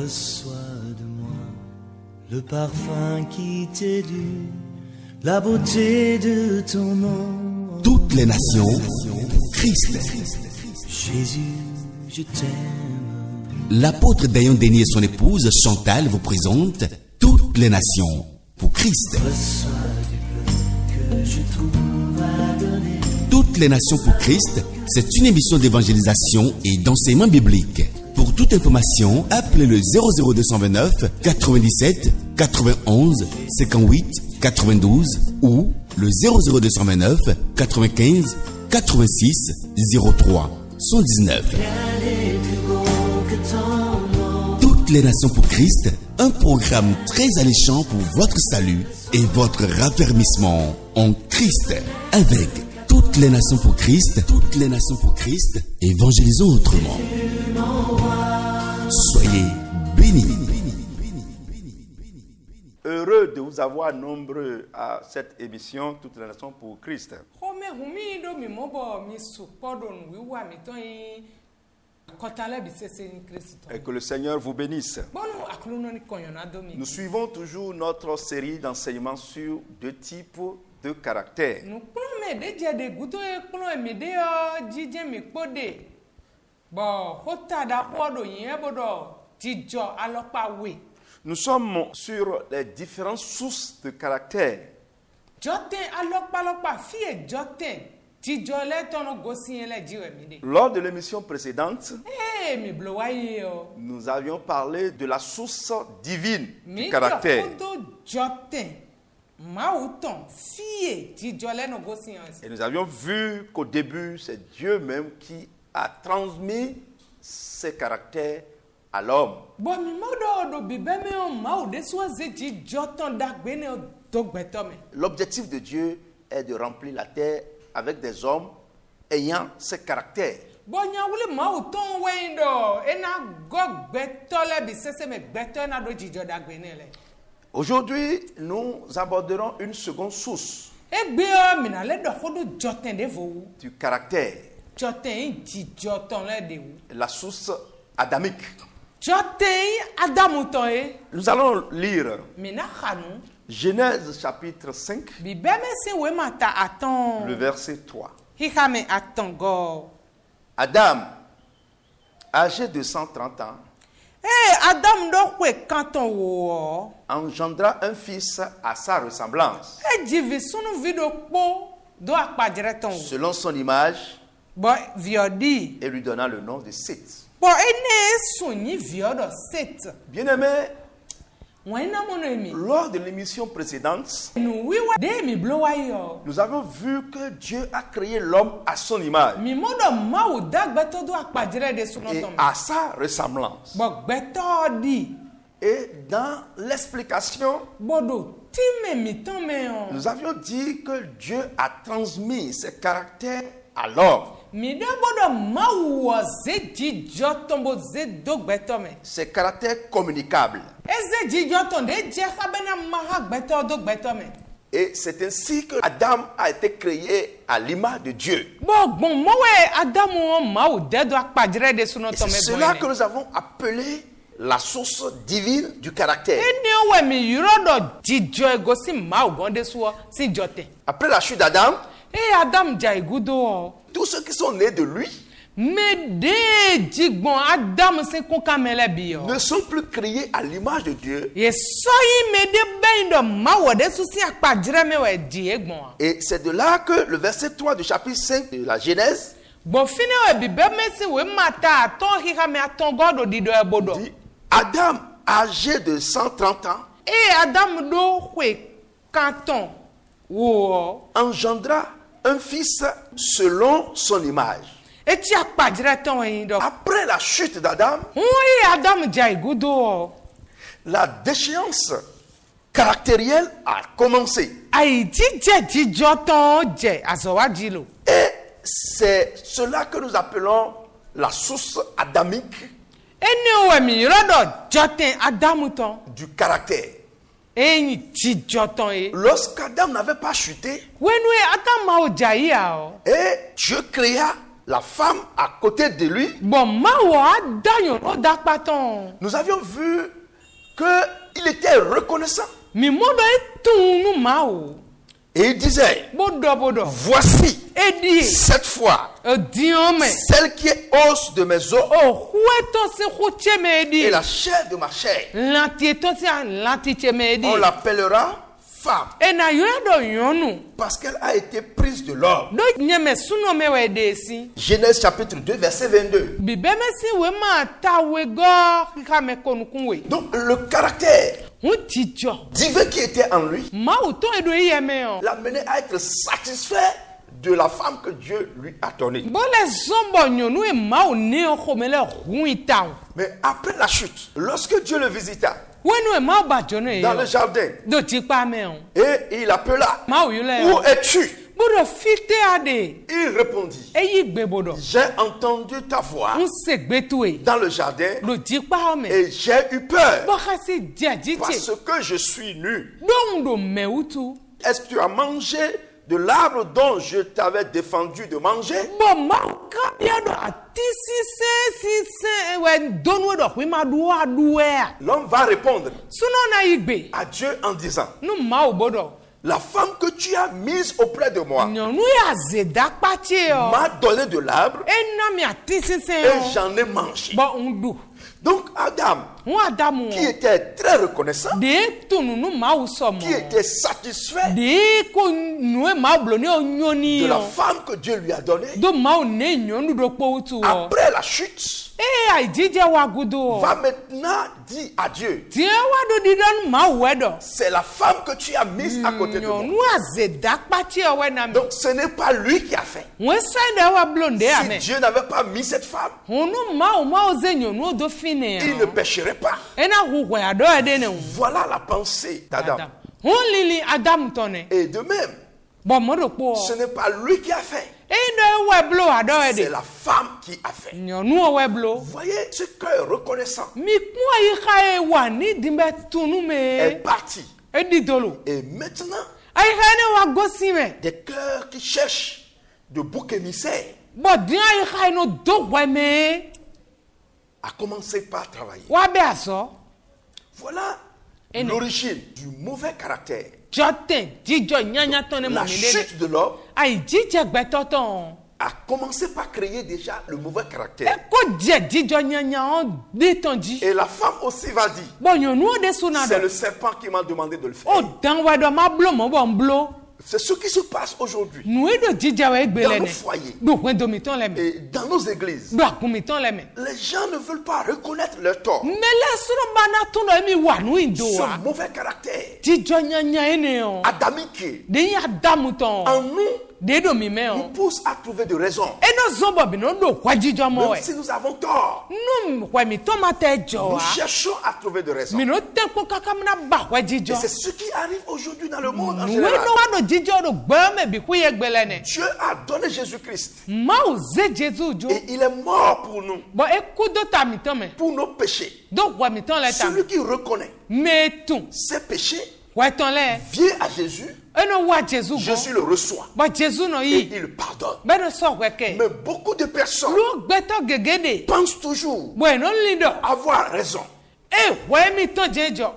Reçois de moi le parfum qui t'est dû, la beauté de ton nom. Toutes les nations, Christ. Jésus, je t'aime. L'apôtre Dayan Denis et son épouse Chantal vous présentent Toutes les nations pour Christ. Reçois du peu que je trouve à donner. Toutes les nations pour Christ, c'est une émission d'évangélisation et d'enseignement biblique. Pour toute information, appelez le 00229 97 91 58 92 ou le 00229 95 86 03 119. Toutes les nations pour Christ, un programme très alléchant pour votre salut et votre raffermissement en Christ. Avec toutes les nations pour Christ, évangélisons autrement. Soyez bénis. Heureux de vous avoir nombreux à cette émission Toutes les nations pour Christ. Et que le Seigneur vous bénisse. Nous suivons toujours notre série d'enseignements sur deux types de caractères. Nous sommes sur les différentes sources de caractère. Lors de l'émission précédente, nous avions parlé de la source divine du caractère. Et nous avions vu qu'au début, c'est Dieu même qui a transmis ses caractères à l'homme. L'objectif de Dieu est de remplir la terre avec des hommes ayant ces caractères. Aujourd'hui, nous aborderons une seconde source du caractère, la source adamique. Nous allons lire Genèse chapitre 5, le verset 3. Adam, âgé de 130 ans, engendra un fils à sa ressemblance, selon son image, et lui donna le nom de Seth. Bien-aimé, lors de l'émission précédente, nous avons vu que Dieu a créé l'homme à son image et à sa ressemblance. Et dans l'explication, nous avions dit que Dieu a transmis ses caractères à l'homme. Ces caractères communicables. Et c'est ainsi que Adam a été créé à l'image de Dieu. Et c'est cela que nous avons appelé la source divine du caractère. Après la chute d'Adam, tous ceux qui sont nés de lui ne sont plus créés à l'image de Dieu. Et c'est de là que le verset 3 du chapitre 5 de la Genèse dit: Adam, âgé de 130 ans, engendra un fils selon son image. Après la chute d'Adam, la déchéance caractérielle a commencé. Et c'est cela que nous appelons la source adamique du caractère. Lorsqu'Adam n'avait pas chuté, et Dieu créa la femme à côté de lui, nous avions vu qu'il était reconnaissant. Et il disait, voici, cette fois, celle qui est os de mes os et la chair de ma chair. On l'appellera femme parce qu'elle a été prise de l'homme. Genèse chapitre 2 verset 22. Donc le caractère divin qui était en lui l'a mené à être satisfait de la femme que Dieu lui a donnée. Mais après la chute, lorsque Dieu le visita dans le jardin, et il appela, où es-tu? Il répondit, j'ai entendu ta voix dans le jardin et j'ai eu peur parce que je suis nu. Est-ce que tu as mangé de l'arbre dont je t'avais défendu de manger? L'homme va répondre à Dieu en disant, la femme que tu as mise auprès de moi m'a donné de l'arbre et j'en ai mangé. Donc Adam, qui était très reconnaissant, qui était satisfait de la femme que Dieu lui a donnée, après la chute, va maintenant dire à Dieu, c'est la femme que tu as mise à côté de moi. Donc ce n'est pas lui qui a fait. Si Dieu n'avait pas mis cette femme, il ne pécherait pas. Voilà la pensée d'Adam. Et de même, ce n'est pas lui qui a fait. C'est la femme qui a fait. Vous voyez, ce cœur reconnaissant est parti. Et maintenant, des cœurs qui cherchent de bouc émissaire a commencé par travailler. Voilà l'origine du mauvais caractère. La chute de l'homme a commencé par créer déjà le mauvais caractère. Et la femme aussi va dire, c'est le serpent qui m'a demandé de le faire. C'est ce qui se passe aujourd'hui dans nos foyers et dans nos églises. Les gens ne veulent pas reconnaître leur tort. Ce mauvais caractère adamique en nous nous pousse à trouver des raisons. Même si nous avons tort, nous cherchons à trouver des raisons. Et c'est ce qui arrive aujourd'hui dans le monde en général. Dieu a donné Jésus-Christ. Et il est mort pour nous, pour nos péchés. Celui qui reconnaît ses péchés vient à Jésus. Jésus le reçoit et il pardonne. Mais beaucoup de personnes pensent toujours avoir raison.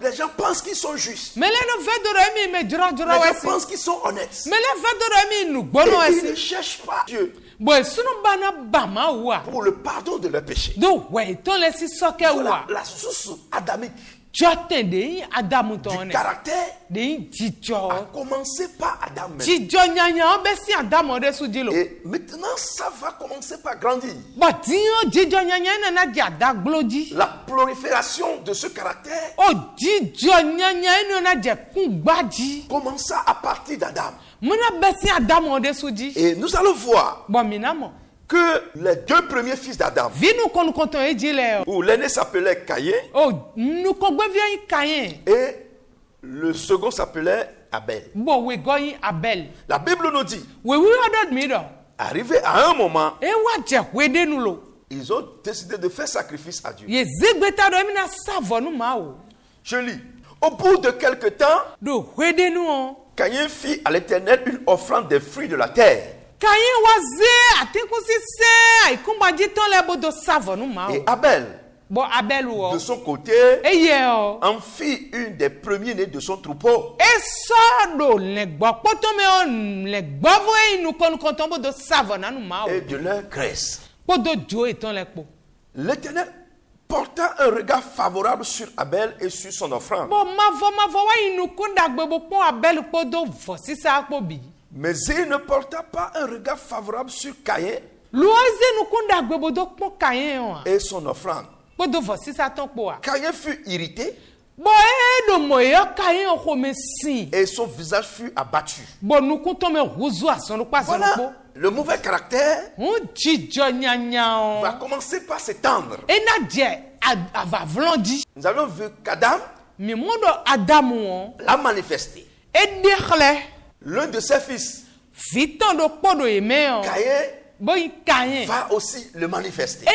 Les gens pensent qu'ils sont justes. Les gens pensent qu'ils sont honnêtes. Et ils ne cherchent pas Dieu pour le pardon de leurs péchés. Voilà la source adamique du caractère a commencé par Adam même. Et maintenant ça va commencer par grandir. La prolifération de ce caractère commença à partir d'Adam. Et nous allons voir que les deux premiers fils d'Adam, où l'aîné s'appelait Caïn et le second s'appelait Abel. La Bible nous dit, arrivé à un moment, ils ont décidé de faire sacrifice à Dieu. Je lis, au bout de quelque temps, Caïn fit à l'Éternel une offrande des fruits de la terre. Et Abel, de son côté, en fit une des premiers-nés de son troupeau. Et de leur graisse. L'Éternel porta un regard favorable sur Abel et sur son offrande. Mais il ne porta pas un regard favorable sur Caïn et son offrande. Caïn fut irrité et son visage fut abattu. Voilà, le mauvais caractère va commencer par s'étendre. Nous avons vu qu'Adam l'a manifesté. L'un de ses fils, Caïn, va aussi le manifester.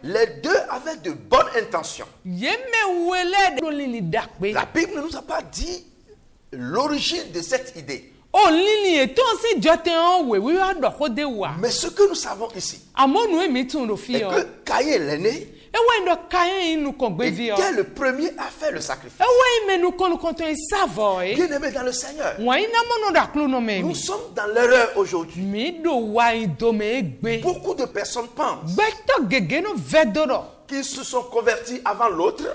Les deux avaient de bonnes intentions. La Bible ne nous a pas dit l'origine de cette idée. Mais ce que nous savons ici est que Caïn l'aîné était le premier à faire le sacrifice. Bien aimé dans le Seigneur, nous sommes dans l'erreur aujourd'hui. Beaucoup de personnes pensent qu'ils se sont convertis avant l'autre.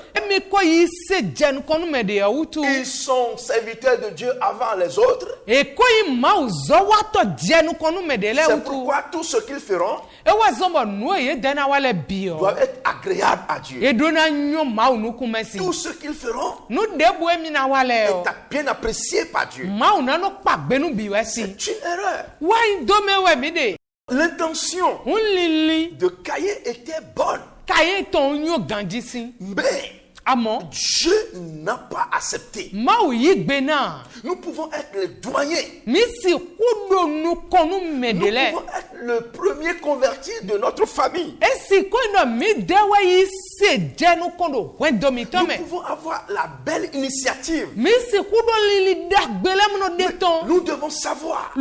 Ils sont serviteurs de Dieu avant les autres. C'est pourquoi tout ce qu'ils feront doit être agréable à Dieu. Tout ce qu'ils feront est bien apprécié par Dieu. C'est une erreur. L'intention de Caïn était bonne. Mais Dieu n'a pas accepté. Nous pouvons être les douaniers. Nous pouvons être le premier converti de notre famille. Nous pouvons avoir la belle initiative. Nous devons savoir que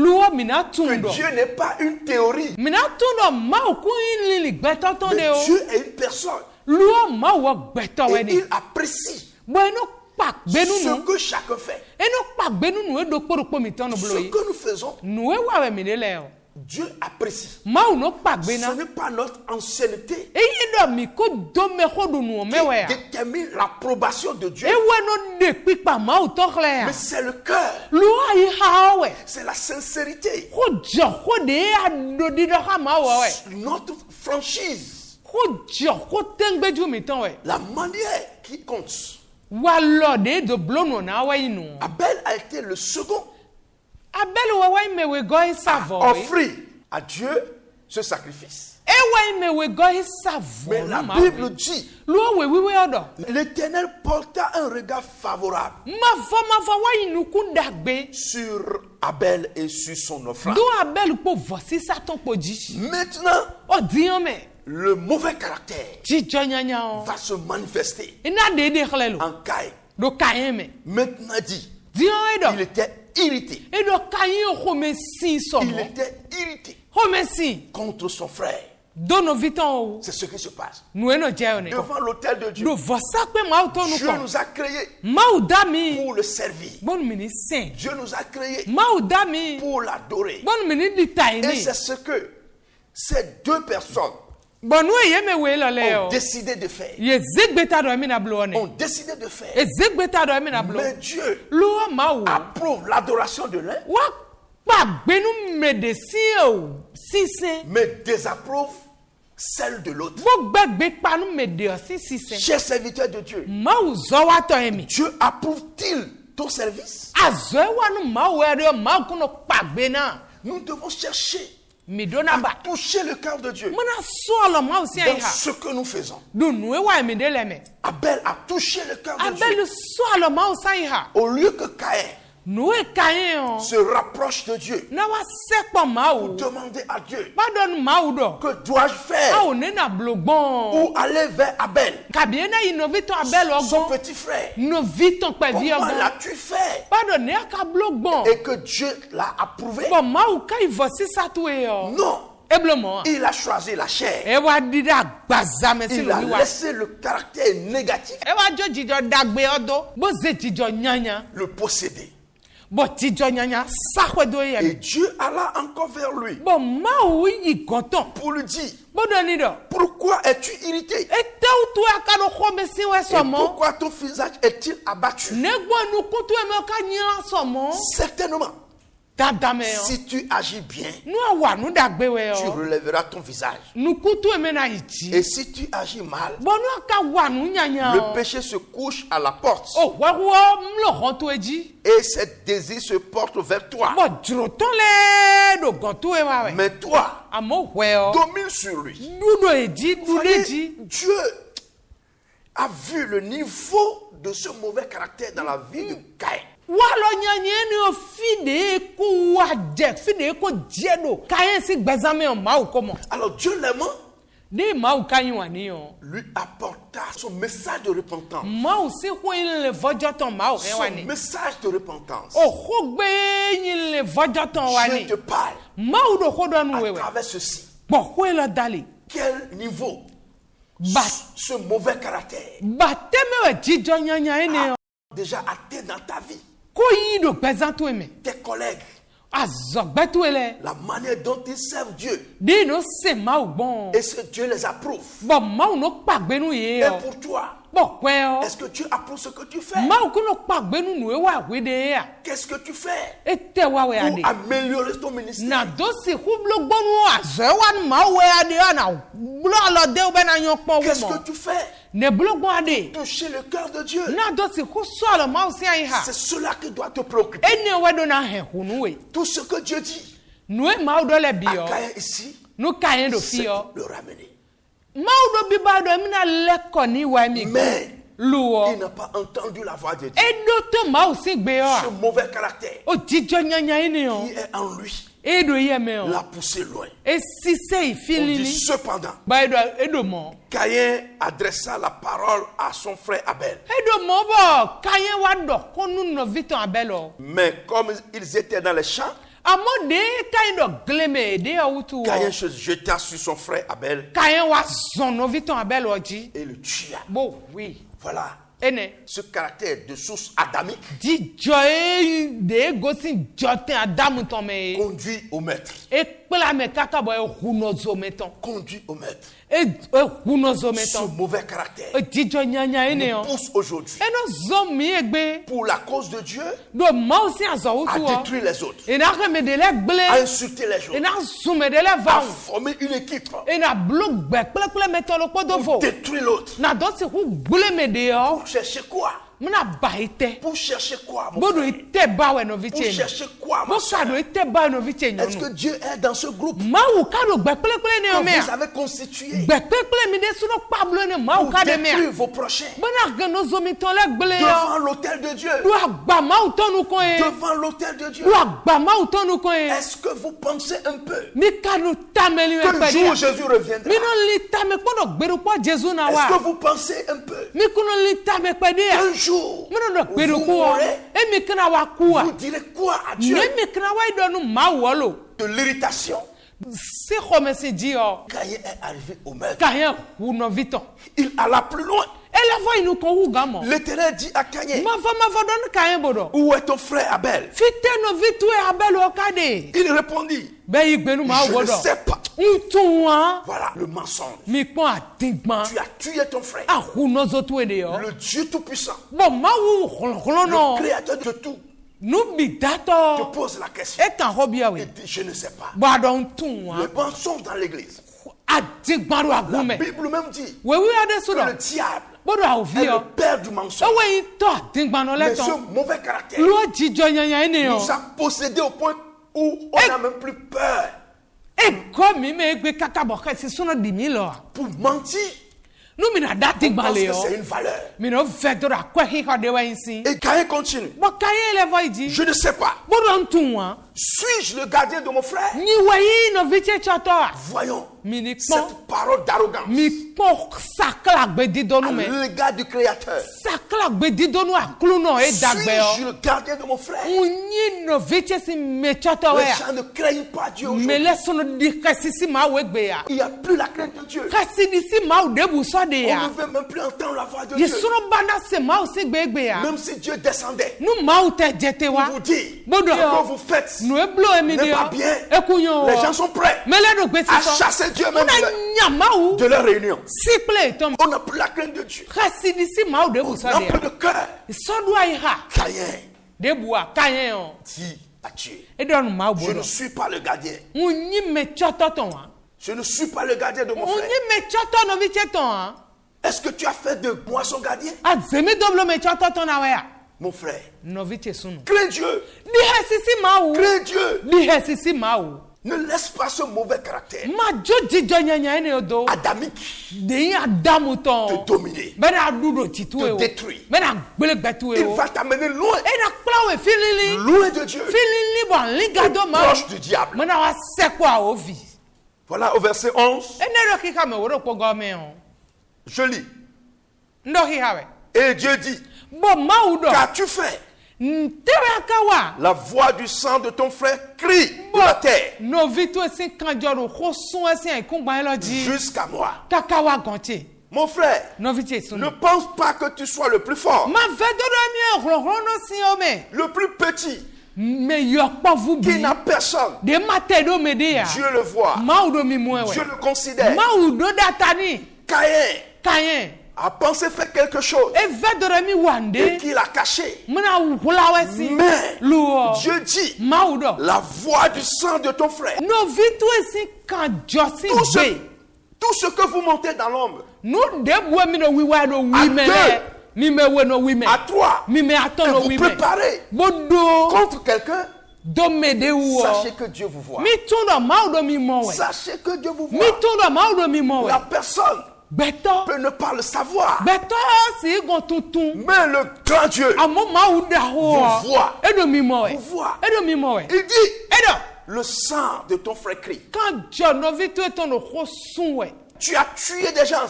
Dieu n'est pas une théorie. Mais Dieu est une personne. Et il apprécie ce que chacun fait. Ce que nous faisons, Dieu apprécie. Ce n'est pas notre ancienneté qui détermine l'approbation de Dieu. Mais c'est le cœur. C'est la sincérité. Notre franchise. La manière qui compte. Abel a été le second à offrir à Dieu ce sacrifice. Mais la Bible dit, l'Éternel porta un regard favorable sur Abel et sur son offrande. Maintenant, le mauvais caractère va se manifester en Caïn. Maintenant dit, il était irrité. Il était irrité contre son frère. C'est ce qui se passe. Devant l'autel de Dieu, Dieu nous a créés pour le servir. Dieu nous a créés pour l'adorer. Et c'est ce que ces deux personnes ont décidé de faire. Ont décidé de faire. Mais Dieu approuve l'adoration de l'un, mais désapprouve celle de l'autre. Chers serviteurs de Dieu, Dieu approuve-t-il ton service? Nous devons chercher à toucher le cœur de Dieu dans ce que nous faisons. Abel a touché le cœur de Dieu. Au lieu que Caïn se rapproche de Dieu pour demander à Dieu que dois-je faire ou aller vers Abel, son petit frère. Comment l'as-tu fait et que Dieu l'a approuvé? Non. Il a choisi la chair. Il a laissé le caractère négatif, le posséder. Et Dieu alla encore vers lui pour lui dire: pourquoi es-tu irrité? Et pourquoi ton visage est-il abattu? Certainement, si tu agis bien, tu relèveras ton visage. Et si tu agis mal, le péché se couche à la porte. Et ses désirs se portent vers toi. Mais toi, domine sur lui. Voyez, Dieu a vu le niveau de ce mauvais caractère dans la vie de Caïn. Alors Dieu l'aimant lui apporta son message de repentance. Son message de repentance. Je te parle à travers ceci. Quel niveau ce mauvais caractère a déjà atteint dans ta vie? Tes collègues, la manière dont ils servent Dieu, est-ce que Dieu les approuve? Et pour toi, est-ce que Dieu approuve ce que tu fais? Qu'est-ce que tu fais pour améliorer ton ministère? Qu'est-ce que tu fais pour toucher le cœur de Dieu? C'est cela qui doit te préoccuper. Tout ce que Dieu dit à Caïn ici, c'est le ramener. Mais il n'a pas entendu la voix de Dieu. Ce mauvais caractère qui est en lui l'a poussé loin. On dit cependant, Caïn adressa la parole à son frère Abel. Mais comme ils étaient dans les champs, Caïn se jeta sur son frère Abel et le tua. Voilà ce caractère de source adamique conduit au maître. Conduit au maître. Ce mauvais caractère nous pousse aujourd'hui, pour la cause de Dieu, à détruire les autres, à insulter les autres, à former une équipe pour détruire l'autre. Pour chercher quoi? Pour chercher quoi, mon frère? Pour chercher quoi, ma soeur? Est-ce que Dieu est dans ce groupe que vous avez constitué pour détruire vos prochains devant l'autel de Dieu? Devant l'autel de Dieu. Est-ce que vous pensez un peu que le jour où Jésus reviendra? Est-ce que vous pensez un peu qu'un jour vous mourrez, vous direz quoi à Dieu? De l'irritation. Caïn est arrivé au maître. Il alla plus loin. L'Éternel dit à Caïn: où est ton frère Abel? Il répondit: je ne sais pas. Voilà le mensonge. Tu as tué ton frère. Le Dieu Tout-Puissant, le Créateur de tout, te pose la question. Il dit: je ne sais pas. Le mensonge dans l'église. La Bible même dit que le diable est le père du mensonge. Mais ce mauvais caractère nous a possédés au point où on n'a même plus peur pour mentir. On pense que c'est une valeur. Et Caïn continue. Je ne sais pas. Suis-je le gardien de mon frère? Voyons cette parole d'arrogance à l'égard du Créateur. Suis-je le gardien de mon frère? Les gens ne craignent pas Dieu aujourd'hui. Il n'y a plus la crainte de Dieu. On ne veut même plus entendre la voix de Dieu. Même si Dieu descendait, il vous dit ce que vous faites n'est pas bien. Les gens sont prêts à chasser Dieu même de leur réunion. On n'a plus la crainte de Dieu. On n'a plus de cœur. Caïn dit à Dieu, je ne suis pas le gardien. Je ne suis pas le gardien de mon frère. Est-ce que tu as fait de moi son gardien? Mon frère, crains Dieu. Crains Dieu. Ne laisse pas ce mauvais caractère adamique te dominer, te détruire. Il va t'amener loin de Dieu, proche du diable. Voilà au verset 11. Je lis. Et Dieu dit, qu'as-tu fait? La voix du sang de ton frère crie de la terre jusqu'à moi. Mon frère, ne pense pas que tu sois le plus fort, le plus petit, qui n'a personne. Dieu le voit, Dieu le considère. Caïn a pensé faire quelque chose et qu'il a caché. Mais Dieu dit, la voix du sang de ton frère. Tout ce que vous montez dans l'ombre, à trois, et vous préparez contre quelqu'un, sachez que Dieu vous voit. Sachez que Dieu vous voit. La personne peut ne pas le savoir, mais le grand Dieu vous voit. Il dit, le sang de ton frère crie. Tu as tué des gens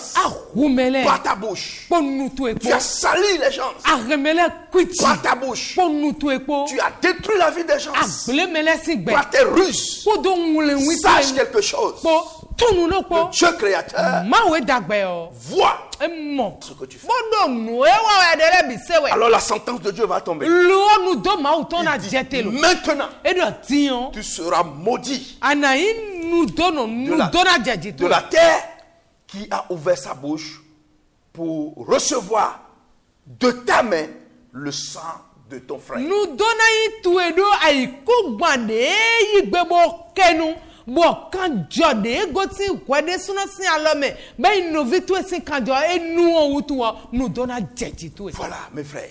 par ta bouche. Tu as sali les gens par ta bouche. Tu as détruit la vie des gens par tes ruses. Sache quelque chose. Le Dieu créateur voit ce que tu fais. Alors la sentence de Dieu va tomber. Il dit, maintenant, tu seras maudit de la terre qui a ouvert sa bouche pour recevoir de ta main le sang de ton frère. Voilà, mes frères.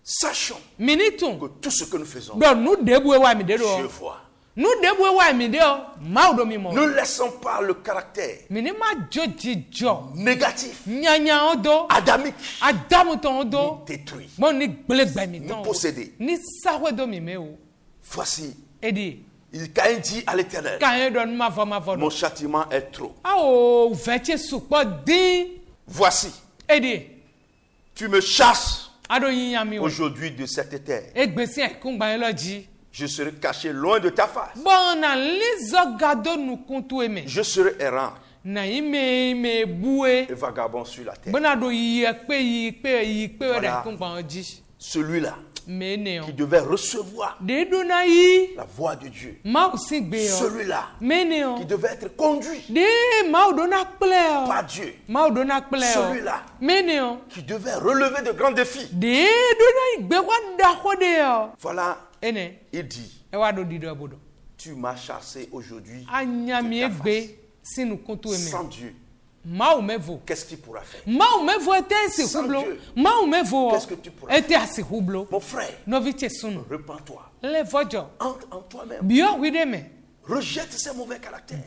Sachons que tout ce que nous faisons, Dieu voit. Ne laissons pas le caractère négatif, adamique, nous détruire, nous posséder. Voici, Caïn dit à l'Éternel, mon châtiment est trop. Voici, tu me chasses aujourd'hui de cette terre. Je serai caché loin de ta face. Je serai errant et vagabond sur la terre. Voilà, celui-là qui devait recevoir la voix de Dieu. Celui-là qui devait être conduit par Dieu. Celui-là qui devait relever de grands défis. Voilà, il dit, tu m'as chassé aujourd'hui de ta face. Sans Dieu, qu'est-ce qu'il pourra faire? Sans Dieu, qu'est-ce que tu pourras faire? Mon frère, repens-toi. Entre en toi-même. rejette ses mauvais caractères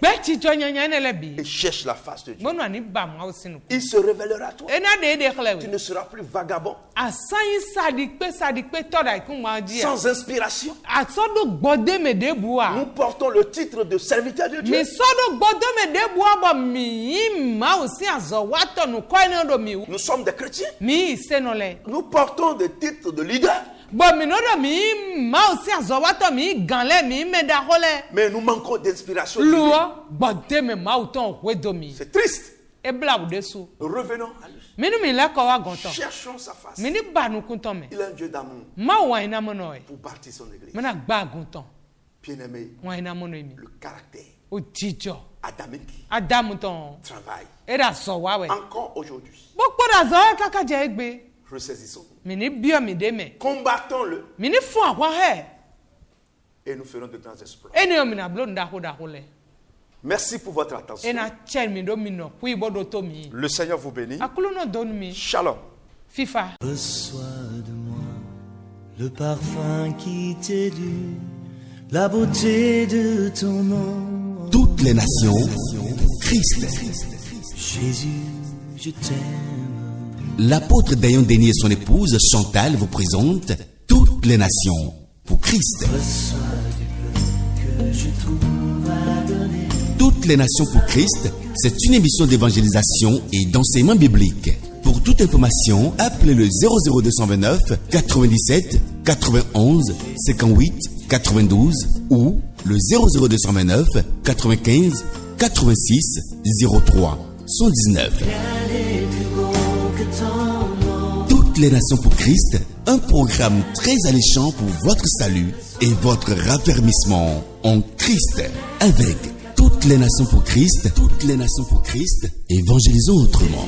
et cherche la face de Dieu, il se révélera à toi. Tu ne seras plus vagabond, sans inspiration. Nous portons le titre de serviteur de Dieu. Nous sommes des chrétiens. Nous portons des titres de leader. Mais nous manquons d'inspiration. C'est triste. Revenons à lui. Cherchons sa face. Il est un Dieu d'amour pour bâtir son église. Bien-aimé, le caractère adamique travaille encore aujourd'hui. Ressaisissons-nous. Combattons-le. Et nous ferons de grands exploits. Merci pour votre attention. Le Seigneur vous bénit. Shalom. Reçois de moi le parfum qui t'est dû, la beauté de ton nom. Toutes les nations, Christ. Jésus, je t'aime. L'apôtre Dayan Denis et son épouse Chantal vous présentent Toutes les nations pour Christ. Reçois du peu que je trouve à donner. Toutes les nations pour Christ, c'est une émission d'évangélisation et d'enseignement biblique. Pour toute information, appelez le 00229 97 91 58 92 ou le 00229 95 86 03 119. Toutes les nations pour Christ, un programme très alléchant pour votre salut et votre raffermissement en Christ. Avec toutes les nations pour Christ, évangélisons autrement.